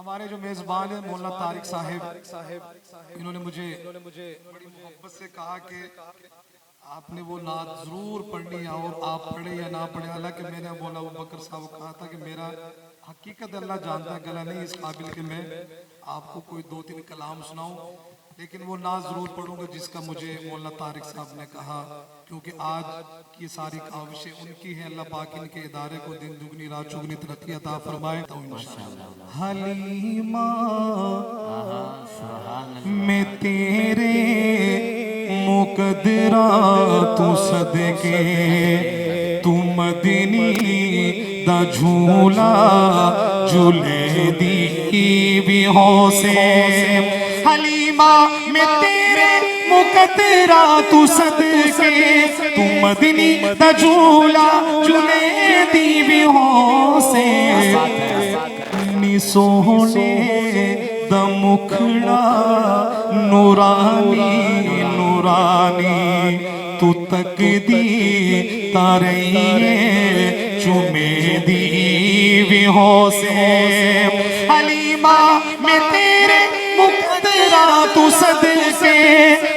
हमारे जो मेजबान है मौलाना तारिक साहिब, इन्होंने मुझे बड़ी मोहब्बत से कहा कि आपने वो नात जरूर पढ़नी है, और आप पढ़े या ना पढ़े। हालांकि मैंने मौलाना अबू बकर साहब को कहा था कि मेरा हकीकत अल्लाह जानता है गला नहीं इस काबिल कि मैं आपको कोई 2-3 कलाम सुनाऊं, लेकिन वो नात जरूर पढ़ूंगा जिसका मुझे मौलाना तारिक साहब ने कहा, क्योंकि आज की सारी काविशें उनकी हैं। अल्लाह पाक इनके इदारे को दिन दुगनी रात चुगनी तरक्की अता फरमाए। तो इंशाअल्लाह हलीमा मैं तेरे मुकद्दरा तू सदके तू मदनी दा झूला झूले दी भी हो से। हलीमा मैं तेरे मुकद्दरा तू सदके तू मदनी दा झूला झूले दी भी हो से। नी सोहने दा मुखड़ा नूरानी नूरानी तू तक दी तारे चुमे दी भी हो से। हलीमा मैं तेरे मुकद्दरा तू सदके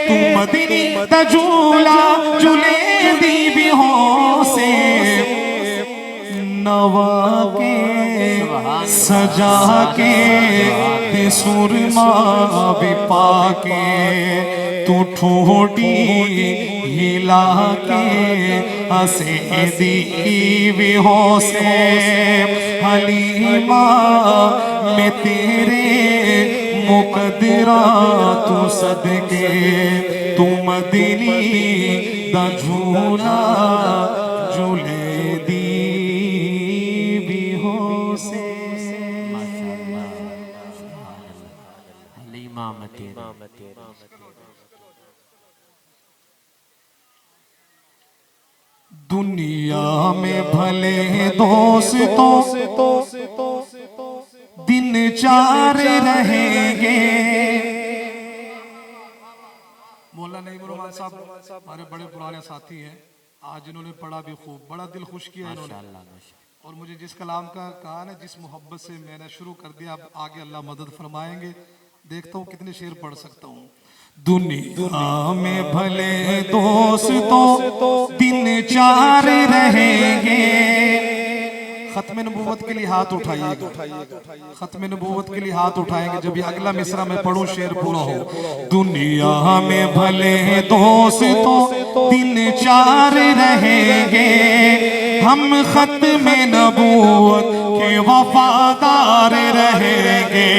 तू मदनी दा झूला झूले दी भी हो से। नवा के सजा के ते सुरमा भी पाके तू ठोड़ी हिला के हंसे दी भी हो से। हलीमा मैं तेरे मुकद्दरा तू सदके तू मदनी दा झूला झूले दी भी हो से। हलीमा मैं तेरे दुनिया में भले दोस्तों दिन चार रहेंगे। मौलाना नईम रहमान साहब हमारे बड़े पुराने साथी हैं, आज इन्होंने पढ़ा भी खूब, बड़ा दिल खुश किया इन्होंने। और मुझे जिस कलाम का कहा ना, जिस मोहब्बत से मैंने शुरू कर दिया, अब आगे अल्लाह मदद फरमाएंगे। देखता हूँ कितने शेर पढ़ सकता हूँ। दुनिया में भले दोस्तों दिन चार रहेंगे। खत्म नबूवत के लिए हाथ उठाइएगा, खत्म नबूवत के लिए हाथ उठाएंगे जब ये अगला मिसरा मैं पढ़ूं, शेर पूरा हो। दुनिया में भले दोस्तों दिन चार रहेंगे, हम खत्म नबूवत के वफादार रहेंगे।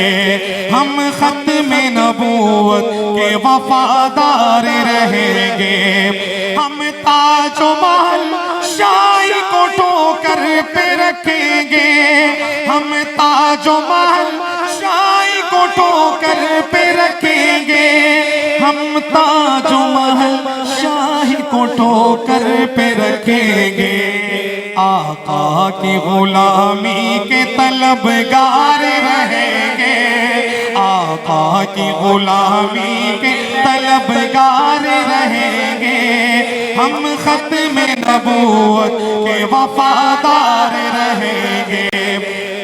हम खत्म नबूवत के वफादार रहेंगे। हम ताजो महल शाही को ठोकर पे रखेंगे। हम ताजो महल शाही को ठोकर पे रखेंगे। हम ताजो महल शाही को ठोकर पे रखेंगे। आका की गुलामी के तलबगार रहेंगे। आका की गुलामी के तलबगार रहेंगे। हम खत्म नबूवत के वफादार रहेंगे।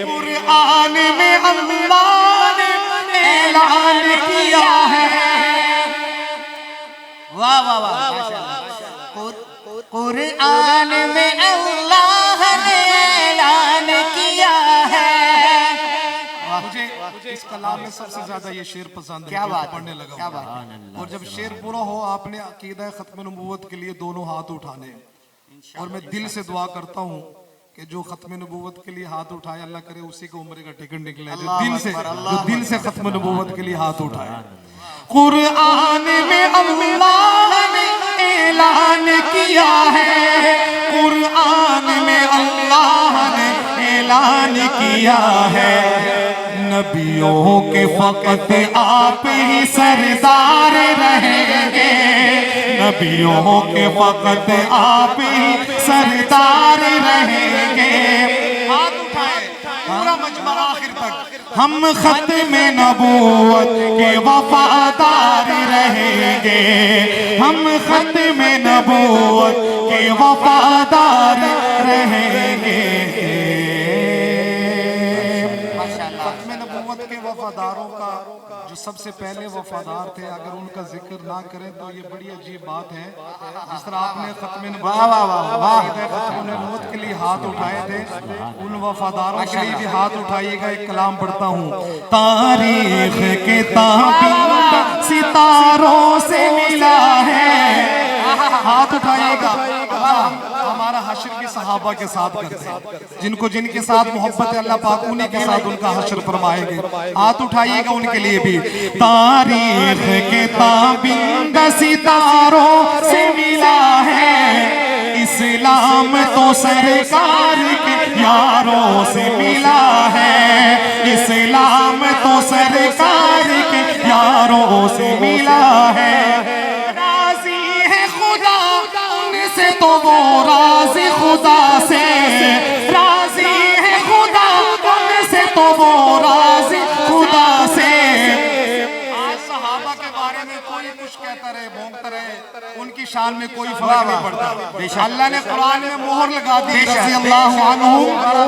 कुरान में अल्लाह ने ऐलान किया है। वाह वाह वाह, कुरान में अल्लाह ने ऐलान किया है। मुझे इस कलाम में सबसे ज्यादा ये शेर पसंद है। क्या बात, पढ़ने लगा, क्या बात। और जब शेर पूरा हो, आपने अकीदा खत्म नबूवत के लिए दोनों हाथ उठाने। और मैं दिल से दुआ करता हूँ कि जो खत्म नबूवत के लिए हाथ उठाए, अल्लाह करे उसी को उम्र का टिकट निकले, जो दिल से खत्म नबूवत के लिए हाथ उठाए। कुरान में अल्लाह ने ऐलान किया है। कुरान में अल्लाह ने ऐलान किया है। नबियों के फकत आप ही सरदार रहेंगे। नबियों के फकत आप ही सरदार रहेंगे। हाथ उठाए पूरा मजमा आखिर तक। हम खत्म नबूवत के वफादार रहेंगे। हम खत्म नबूवत के वफादार रहेंगे। खत्म नबूवत नबूवत के वफादारों का जो सबसे पहले वफादार थे, अगर उनका जिक्र ना करें तो ये बड़ी अजीब बात है। जिस तरह आपने खत्म नबूवत के लिए हाथ उठाए थे, उन वफादारों के लिए भी हाथ उठाइएगा। एक कलाम पढ़ता हूँ। तारीख के ताबिंदा सितारों से मिला है, हाथ उठाइएगा। हमारा हश्र भी सहाबा के साथ करते हैं, जिनको जिनके साथ मोहब्बत है अल्लाह पाक उन्हीं के साथ उनका हश्र फरमाएंगे। हाथ उठाइएगा उनके लिए भी। तारीख के ताबिंदा सितारों से मिला है, इस्लाम तो सरकार के यारों से मिला है, इस्लाम तो सरकार के यारों से मिला है। राजी है खुदा उनसे तो वो राजी खुदा से, राजी है खुदा उनसे तो वो राजी खुदा से। आज सहाबा के बारे में कोई कुछ कहता रहे, भोंकता रहे, उनकी शान में कोई फर्क नहीं पड़ता। अल्लाह ने कुरान में मोहर लगा दी, रज़ी अल्लाहु अन्हु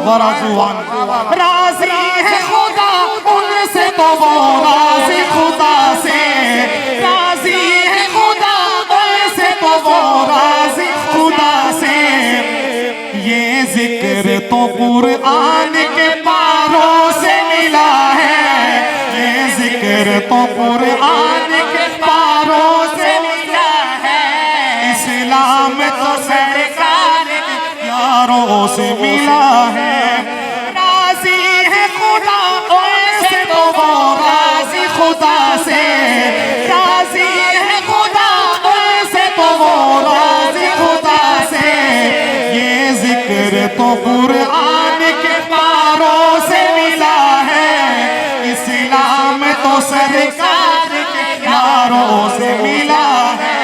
व रज़ू अन्हु। राजी है खुदा उनसे तो वो राजी खुदा से, राजी है खुदा उनसे तो वो राजी खुदा से। ये जिक्र तो कुरान के पारों से मिला है, ये जिक्र तो कुरान के पारों से मिला है, इस्लाम तो सरकार के यारों से मिला है। राजी है खुदा उनसे तो वो राजी खुदा से, राजी है खुदा उनसे तो वो राजी खुदा से। ये जिक्र तो कुरान के पारों से मिला है, इस्लाम तो सरकार के यारों से मिला है।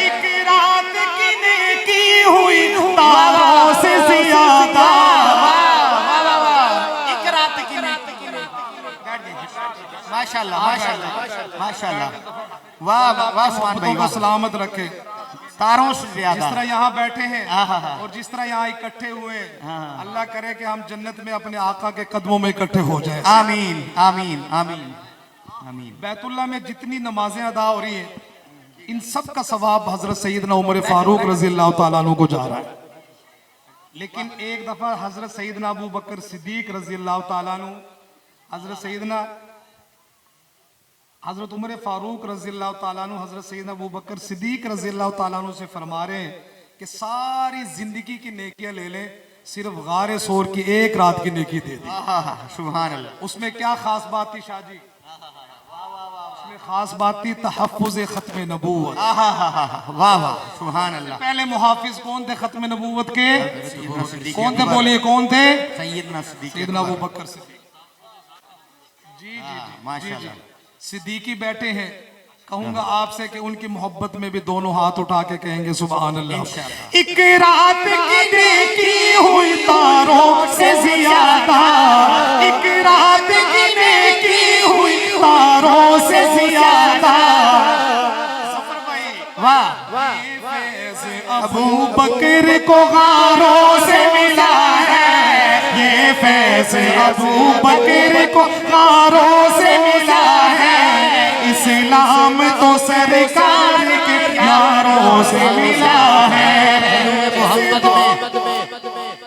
एक रात की नेकी हुई तारों से ज्यादा, एक रात की नेकी। माशाल्लाह माशाल्लाह माशाल्लाह, वाह वाह सुभान भाई, को सलामत रखे। तारों से जिस ज्यादा तरह यहाँ बैठे हैं और जिस तरह यहाँ इकट्ठे हुए, अल्लाह करे कि हम जन्नत में अपने आका के कदमों में इकट्ठे हो जाएं। आमीन आमीन आमीन आमीन। बैतुल्लाह में जितनी नमाजें अदा हो रही हैं, इन सब का सवाब हजरत सैयदना उमर फारूक रज़ी अल्लाह तआला अन्हु को जा रहा है। लेकिन एक दफा हजरत सैयदना अबू बकर सिद्दीक रज़ी अल्लाह तआला अन्हु हजरत उमर फारूक रज़ी अल्लाह तआला अन्हु हजरत सैयदना अबू बकर सिद्दीक रज़ी अल्लाह तआला अन्हु से फरमा रहे हैं कि सारी जिंदगी की नेकियां ले लें, सिर्फ गारे सोर की एक रात की नेकी दे दी। सुभान अल्लाह। उसमें क्या खास बात थी शाहजी? उसमें खास बात थी तहफ्फुज़ खत्म नबूवत। वाह वाह सुभान अल्लाह। पहले मुहाफिज कौन थे खत्म नबूवत के? कौन थे? बोलिए कौन थे? सैयदना अबू बकर सिद्दीक। जी जी माशाअल्लाह। सिद्दीकी बैठे हैं, कहूंगा आपसे कि उनकी मोहब्बत में भी दोनों हाथ उठा के कहेंगे सुभान अल्लाह। एक रात की नेकी हुई तारों से ज्यादा, एक रात की नेकी हुई तारों से ज्यादा। वाह वाह। अबू बकर को गारों से मिला है, ये फैज़ अबू बकर को गारों से मिला है, इस्लाम तो सरकार के यारों से मिला है।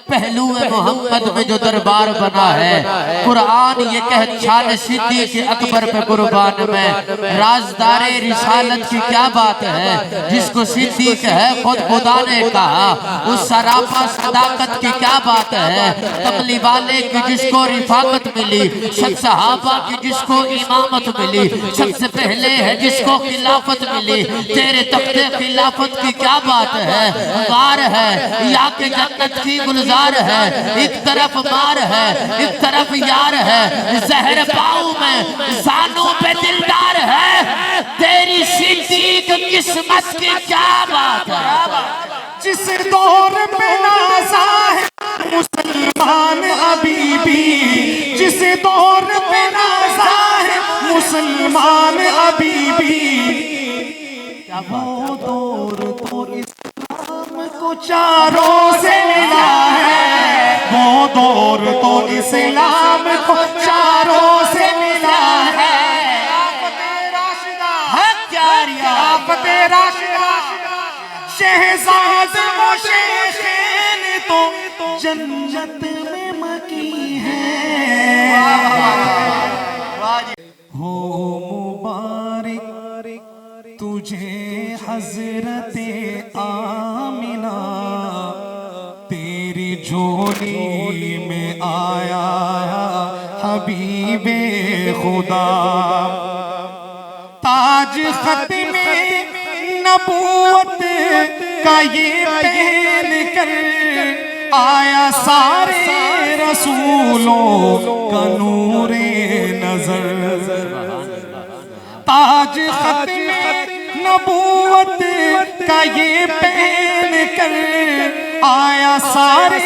पहलू मोहम्मद में जो दरबार बना है, कुरान ये कह शान सिद्दीक अकबर पे कुर्बान में, राजदारे रिसालत की क्या बात है, जिसको सिद्दीक है खुद खुदा ने कहा, उस सरापा सदाकत की क्या बात है, कमली वाले की जिसको रिफाकत मिली, सब सहाबा की जिसको इमामत मिली, सबसे पहले है जिसको खिलाफत मिली, तेरे तख्ते खिलाफत की क्या बात है। वार है या के जन्नत की गुलजार है, एक तरफ मार है एक तरफ यार है, जहर पाऊ में जानों पे दिलदार है, तेरी सिद्दीक किस्मत की क्या बात है। जिस दौर पे नाज़ा है मुसलमान अभी भी, जिस दौर पे नाज़ा है मुसलमान अभी भी, वो दौर तो इस्लाम को चारों से मिला है, वो दौर तो इस्लाम को चारों से मिला शेरा शहजाद वो शेखैन तो जन्नत में मकी है। हो मुबारक तुझे हजरते आमिना, तेरी झोली में आया हबीबे खुदा। ताज खत्मे नबूवत का ये पहन कर आया सारे रसूलों का नूरे नजर। ताज खत्मे नबूवत का ये पहन कर आया सारे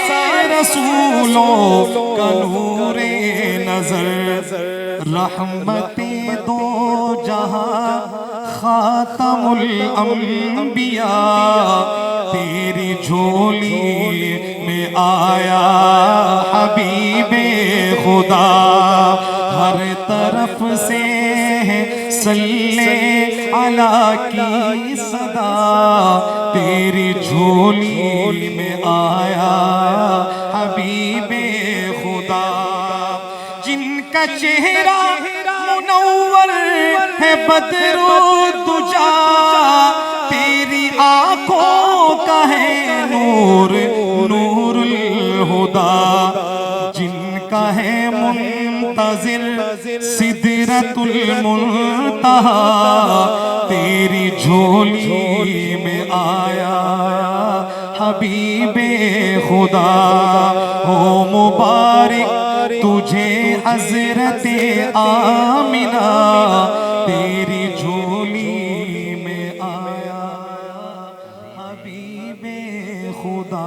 रसूलों का नूरे नजर। रहमते दो जहां खातमुल अंबिया, तेरी झोली में आया हबीबे खुदा। हर तरफ से सल्ले अला की सदा, तेरी झोली में आया हबीबे खुदा। जिनका चेहरा मुनव्वर है बदरो दुजा, तेरी आंखों का है नूर नूरुल हुदा। जिनका है मुंतजिर सिदरतुल मुंतहा, तेरी झोली में आया हबीबे खुदा। हो मुबारक तुझे हजरते आमिना, तेरी झोली में आया हबीबे खुदा।